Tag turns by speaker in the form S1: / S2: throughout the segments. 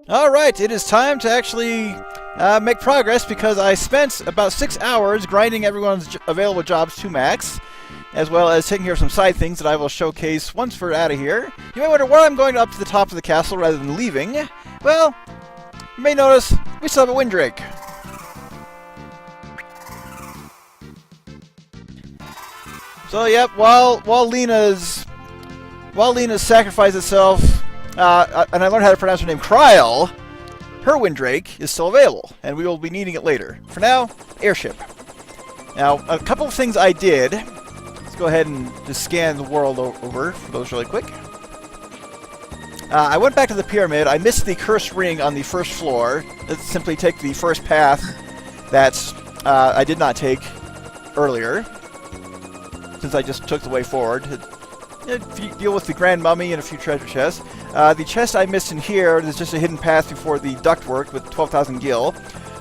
S1: Alright, it is time to actually make progress because I spent about 6 hours grinding everyone's available jobs to max, as well as taking care of some side things that I will showcase once we're out of here. You may wonder why I'm going up to the top of the castle rather than leaving. Well, you may notice we still have a Windrake. So yep, while Lena's sacrificed itself, and I learned how to pronounce her name, Kryl, her Windrake is still available, and we will be needing it later. For now, airship. Now, a couple of things I did. Let's go ahead and just scan the world over for those really quick. I went back to the pyramid. I missed the cursed ring on the first floor. Let's simply take the first path that I did not take earlier, since I just took the way forward. If you deal with the Grand Mummy and a few treasure chests. The chest I missed in here is just a hidden path before the ductwork with 12,000 gil.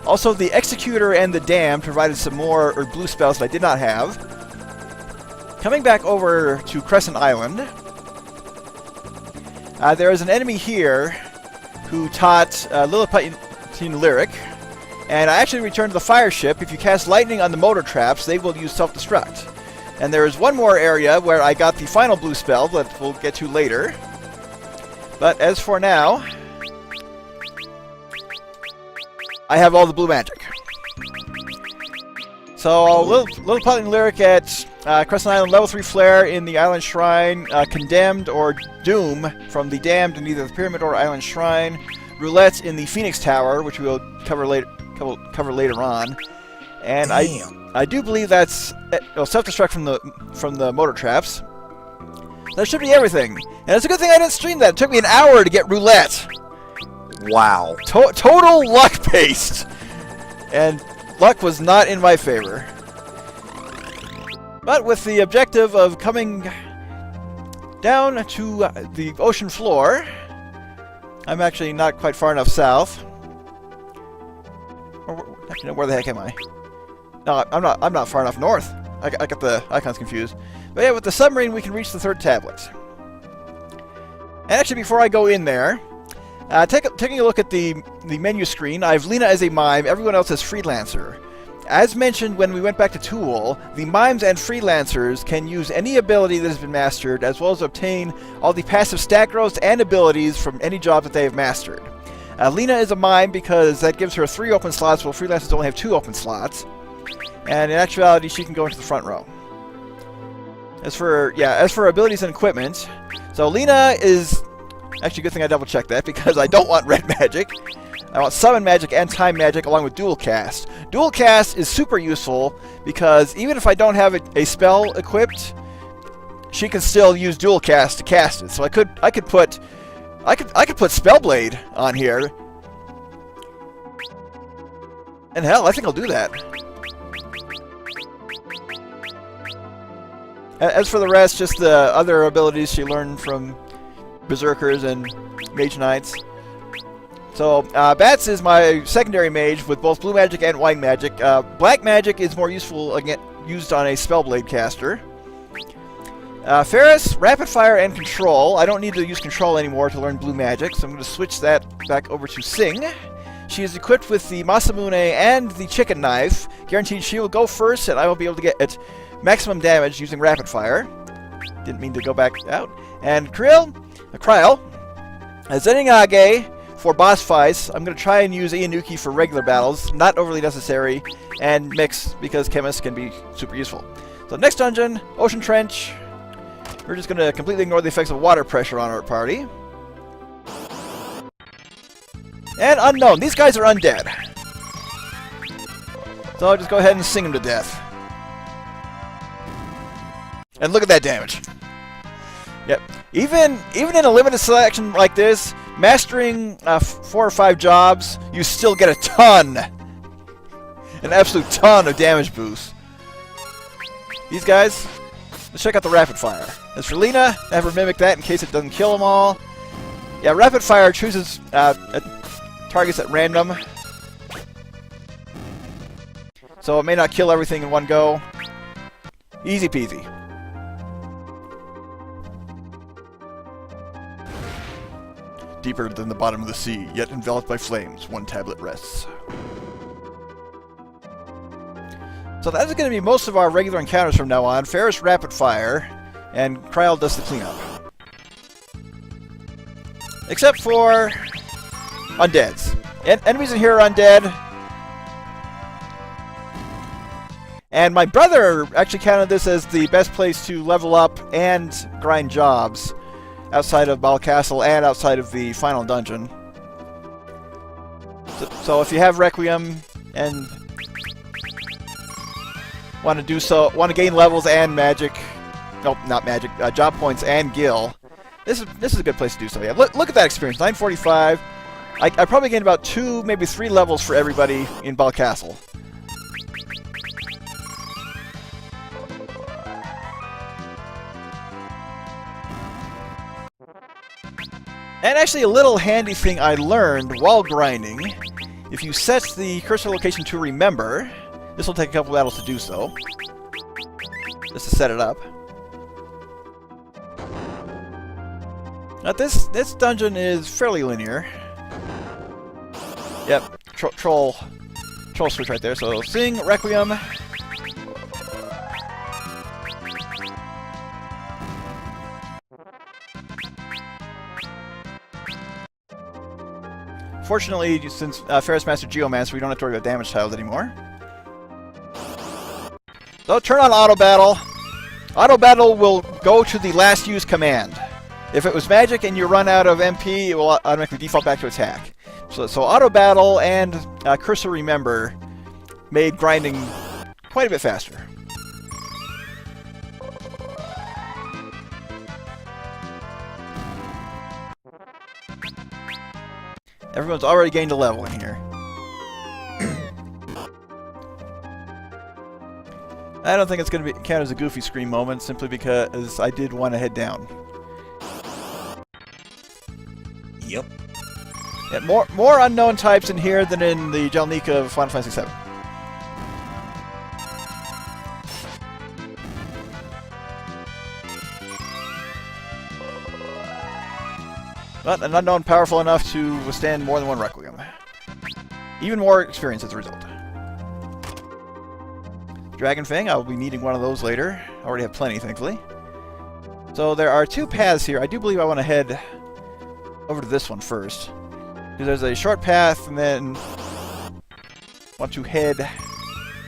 S1: Also, the Executor and the Dam provided some more blue spells that I did not have. Coming back over to Crescent Island, there is an enemy here who taught Lilliputian Lyric, and I actually returned to the fire ship. If you cast lightning on the motor traps, they will use self-destruct. And there is one more area where I got the final blue spell that we'll get to later. But as for now, I have all the blue magic. So, Lilliputian Lyric at Crescent Island, level 3 Flare in the Island Shrine, Condemned or Doom from the Damned in either the Pyramid or Island Shrine, Roulette in the Phoenix Tower, which we'll cover later on, and I do believe that's self-destruct from the motor traps. That should be everything. And it's a good thing I didn't stream that. It took me an hour to get Roulette.
S2: Wow.
S1: Total luck-based. And luck was not in my favor. But with the objective of coming down to the ocean floor, I'm actually not quite far enough south. Actually, where the heck am I? No, I'm not far enough north. I got the icons confused. But yeah, with the submarine, we can reach the third tablet. And actually, before I go in there, taking a look at the menu screen, I have Lena as a mime, everyone else as freelancer. As mentioned when we went back to Tool, the mimes and freelancers can use any ability that has been mastered, as well as obtain all the passive stat growths and abilities from any job that they have mastered. Lena is a mime because that gives her 3 open slots, while freelancers only have 2 open slots. And in actuality, she can go into the front row. As for abilities and equipment, so Lena is actually a good thing I double checked that because I don't want red magic. I want summon magic and time magic along with dual cast. Dual cast is super useful because even if I don't have a spell equipped, she can still use dual cast to cast it. So I could put Spellblade on here. And hell, I think I'll do that. As for the rest, just the other abilities she learned from Berserkers and Mage Knights. So, Bats is my secondary mage with both blue magic and white magic. Black magic is more useful used on a Spellblade caster. Ferris, Rapid Fire and Control. I don't need to use Control anymore to learn blue magic, so I'm going to switch that back over to Sing. She is equipped with the Masamune and the Chicken Knife. Guaranteed she will go first, and I will be able to get maximum damage using Rapid Fire. Didn't mean to go back out. And Kryl, Zeningage for boss fights. I'm going to try and use Ianuki for regular battles. Not overly necessary. And Mix, because Chemist can be super useful. So next dungeon, Ocean Trench. We're just going to completely ignore the effects of water pressure on our party. And Unknown. These guys are undead. So I'll just go ahead and sing them to death. And look at that damage. Yep. Even in a limited selection like this, mastering 4 or 5 jobs, you still get a ton. An absolute ton of damage boost. These guys, let's check out the Rapid Fire. As for Lena, I have her mimic that in case it doesn't kill them all. Yeah, Rapid Fire chooses targets at random. So it may not kill everything in one go. Easy peasy. deeper than the bottom of the sea, yet enveloped by flames, one tablet rests. So that is going to be most of our regular encounters from now on. Ferris rapid fire, and Kryl does the cleanup. Except for undeads. Enemies in here are undead. And my brother actually counted this as the best place to level up and grind jobs outside of Bal Castle and outside of the final dungeon. So if you have Requiem and want to do so, want to gain levels and magic, nope, not magic, job points and gil, this is a good place to do so. Yeah, look at that experience, 945. I probably gained about 2, maybe 3 levels for everybody in Bal Castle. And actually a little handy thing I learned while grinding, if you set the cursor location to remember, this will take a couple battles to do so, just to set it up. Now this dungeon is fairly linear. Yep, troll switch right there, so sing Requiem. Fortunately, since Ferris Master Geomancer, we don't have to worry about damage tiles anymore. So turn on auto battle. Auto battle will go to the last used command. If it was magic and you run out of MP, it will automatically default back to attack. So auto battle and cursor remember made grinding quite a bit faster. Everyone's already gained a level in here. I don't think it's going to count as a goofy screen moment, simply because I did want to head down.
S2: Yep.
S1: Yeah, more unknown types in here than in the Jalnika of Final Fantasy VII. But an unknown powerful enough to withstand more than one Requiem. Even more experience as a result. Dragon Fang, I'll be needing one of those later. I already have plenty, thankfully. So there are 2 paths here. I do believe I want to head over to this one first. Because there's a short path, and then want to head...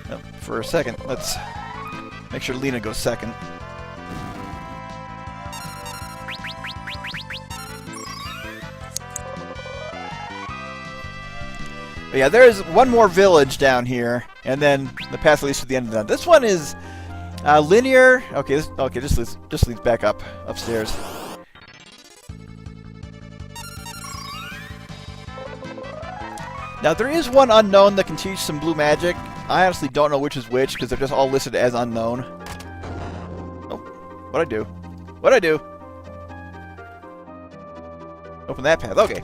S1: Oh, for a second, let's make sure Lena goes second. But yeah, there's one more village down here, and then the path leads to the end of that. This one is linear. Okay, this leads back upstairs. Now there is one unknown that can teach some blue magic. I honestly don't know which is which because they're just all listed as unknown. Oh, what'd I do? What'd I do? Open that path. Okay,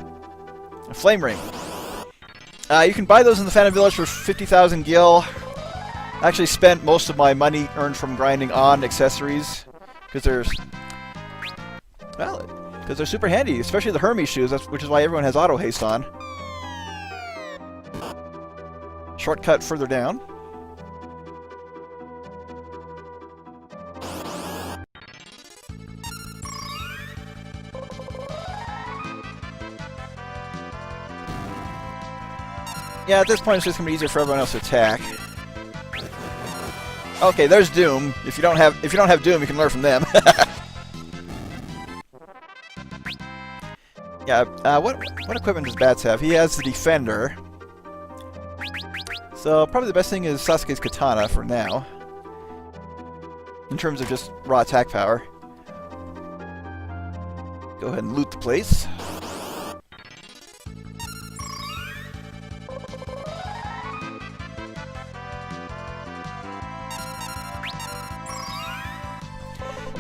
S1: a flame ring. You can buy those in the Phantom Village for 50,000 gil. I actually spent most of my money earned from grinding on accessories because they're super handy, especially the Hermes shoes, which is why everyone has auto haste on. Shortcut further down. Yeah, at this point it's just gonna be easier for everyone else to attack. Okay, there's Doom. If you don't have Doom, you can learn from them. Yeah, what equipment does Bats have? He has the Defender. So probably the best thing is Sasuke's Katana for now. In terms of just raw attack power. Go ahead and loot the place.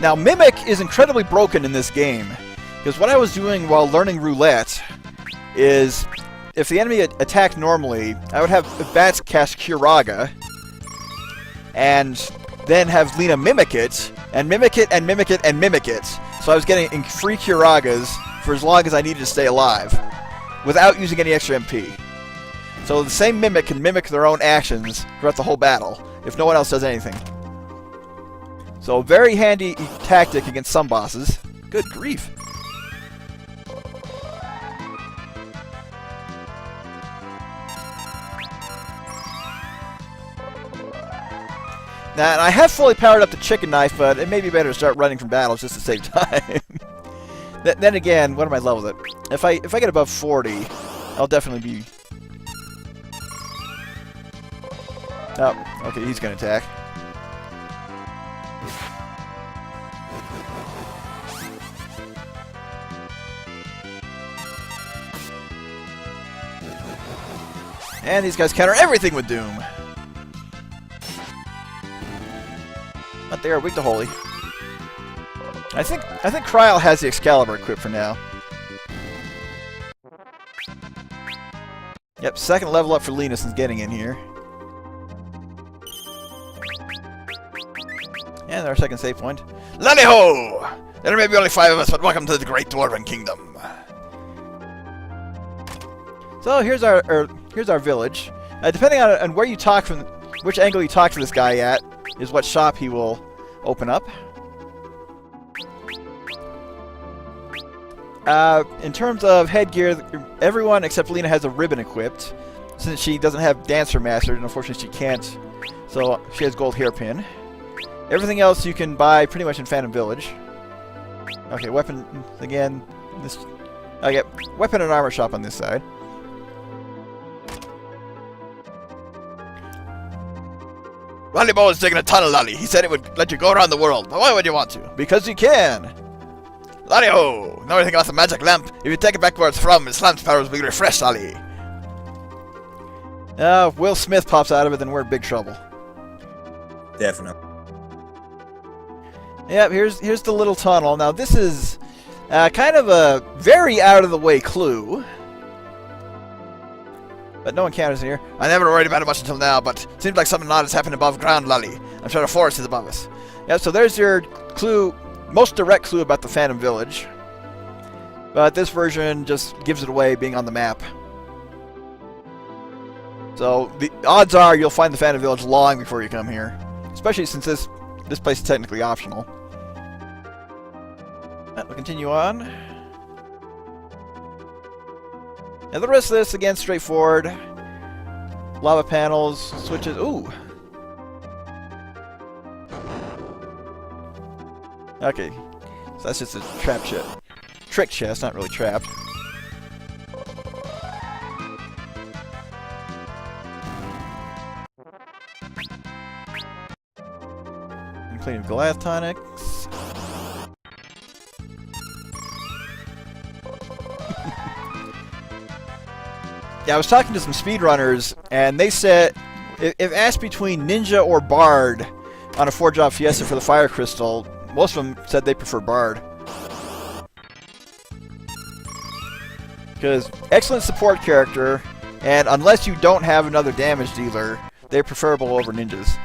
S1: Now, Mimic is incredibly broken in this game, because what I was doing while learning Roulette is, if the enemy attacked normally, I would have Bats cast Curaga, and then have Lena mimic it, and mimic it, and mimic it, and mimic it. So I was getting free Curagas for as long as I needed to stay alive, without using any extra MP. So the same mimic can mimic their own actions throughout the whole battle, if no one else does anything. So very handy tactic against some bosses. Good grief. Now, I have fully powered up the chicken knife, but it may be better to start running from battles just to save time. Then again, what am I level at? If I get above 40, I'll definitely be... Oh, okay, he's gonna attack. And these guys counter everything with Doom. But they are weak to Holy. I think Kryl has the Excalibur equipped for now. Yep, second level up for Lena since getting in here. And our second save point. Lally-ho! There may be only 5 of us, but welcome to the Great Dwarven Kingdom. So here's our village. Depending on where you talk from, which angle you talk to this guy at, is what shop he will open up. In terms of headgear, everyone except Lena has a ribbon equipped. Since she doesn't have Dancer mastered, and unfortunately she can't, so she has gold hairpin. Everything else you can buy pretty much in Phantom Village. Okay, weapon again. I get weapon and armor shop on this side. Lally-Bo is digging a tunnel, Lally. He said it would let you go around the world. But why would you want to? Because you can. Lally-ho! Know anything about the magic lamp? If you take it back where it's from, its lamp's powers will be refreshed, Lally. If Will Smith pops out of it, then we're in big trouble.
S2: Definitely.
S1: Yep, here's the little tunnel. Now this is kind of a very out-of-the-way clue. But no encounters here. I never worried about it much until now, but it seems like something odd has happened above ground, Lally. I'm sure the forest is above us. Yep, so there's your clue, most direct clue about the Phantom Village. But this version just gives it away being on the map. So the odds are you'll find the Phantom Village long before you come here. Especially since this place is technically optional. We'll continue on. Now the rest of this, again, straightforward. Lava panels, switches. Ooh! Okay. So that's just a trap chest. Trick chest, not really trapped. And plenty of Goliath tonics. Yeah, I was talking to some speedrunners, and they said if asked between Ninja or Bard on a 4-job Fiesta for the Fire Crystal, most of them said they prefer Bard. Because excellent support character, and unless you don't have another damage dealer, they're preferable over ninjas.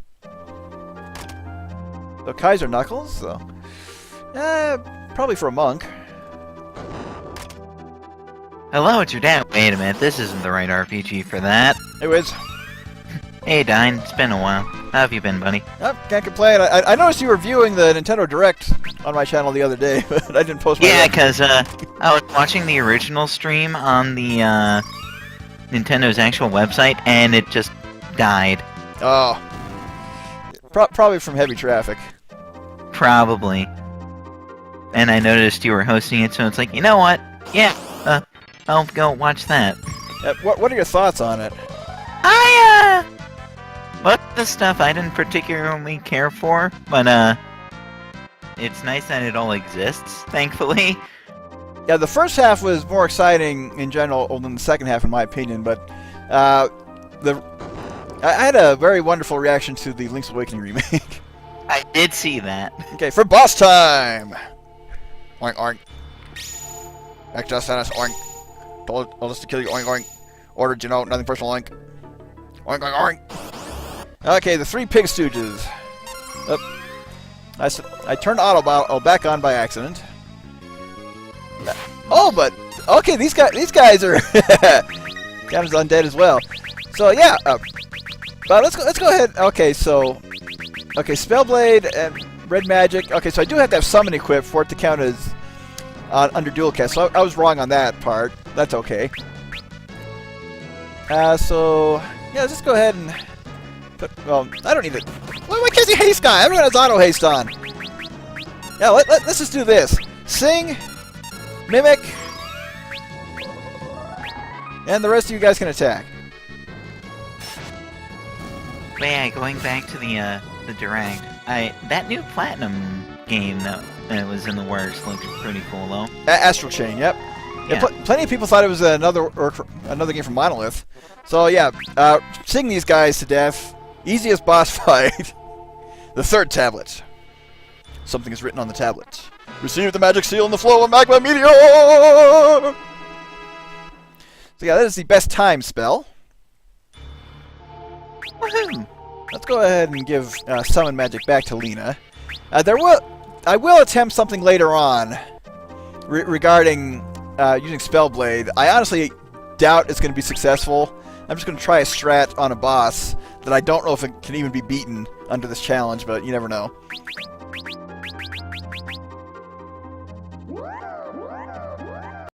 S1: So Kaiser Knuckles, so probably for a monk.
S3: Hello, it's your dad. Wait a minute, this isn't the right RPG for that.
S1: Anyways.
S3: Hey, Dyne, it's been a while. How have you been, buddy?
S1: Oh, can't complain. I noticed you were viewing the Nintendo Direct on my channel the other day, but I didn't post my...
S3: Yeah, because I was watching the original stream on the Nintendo's actual website, and it just died.
S1: Oh. Probably from heavy traffic.
S3: Probably. And I noticed you were hosting it, so it's like, you know what? Yeah, I'll go watch that.
S1: What are your thoughts on it?
S3: Most of the stuff I didn't particularly care for, but, it's nice that it all exists, thankfully.
S1: Yeah, the first half was more exciting in general than the second half, in my opinion, but, I had a very wonderful reaction to the Link's Awakening remake.
S3: I did see that.
S1: Okay, for boss time! Oink, oink. Back to us, oink. Told us to kill you, oink, oink. Ordered, you know, nothing personal, oink. Oink, oink, oink. Okay, the 3 Pig Stooges. I turned auto battle back on by accident. Oh, but okay, these guys are kind of undead as well. So yeah, let's go ahead. Okay, so Spellblade and Red Magic. Okay, so I do have to have Summon equipped for it to count as under dual cast. So I was wrong on that part. That's okay. So yeah, let's just go ahead and put. Well, I don't need it. Why can't you haste on? Everyone has auto haste on. Yeah, let's just do this. Sing, Mimic, and the rest of you guys can attack.
S3: But yeah, going back to the direct, that new Platinum game that was in the works looked pretty cool though.
S1: Astral Chain, yep. Yeah. Plenty of people thought it was another game from Monolith. So yeah, sing these guys to death. Easiest boss fight. The third tablet. Something is written on the tablet. Receive the magic seal in the flow of magma meteor! So yeah, that is the best time spell.
S3: Woohoo!
S1: Let's go ahead and give summon magic back to Lena. I will attempt something later on regarding using Spellblade. I honestly doubt it's going to be successful. I'm just going to try a strat on a boss that I don't know if it can even be beaten under this challenge, but you never know.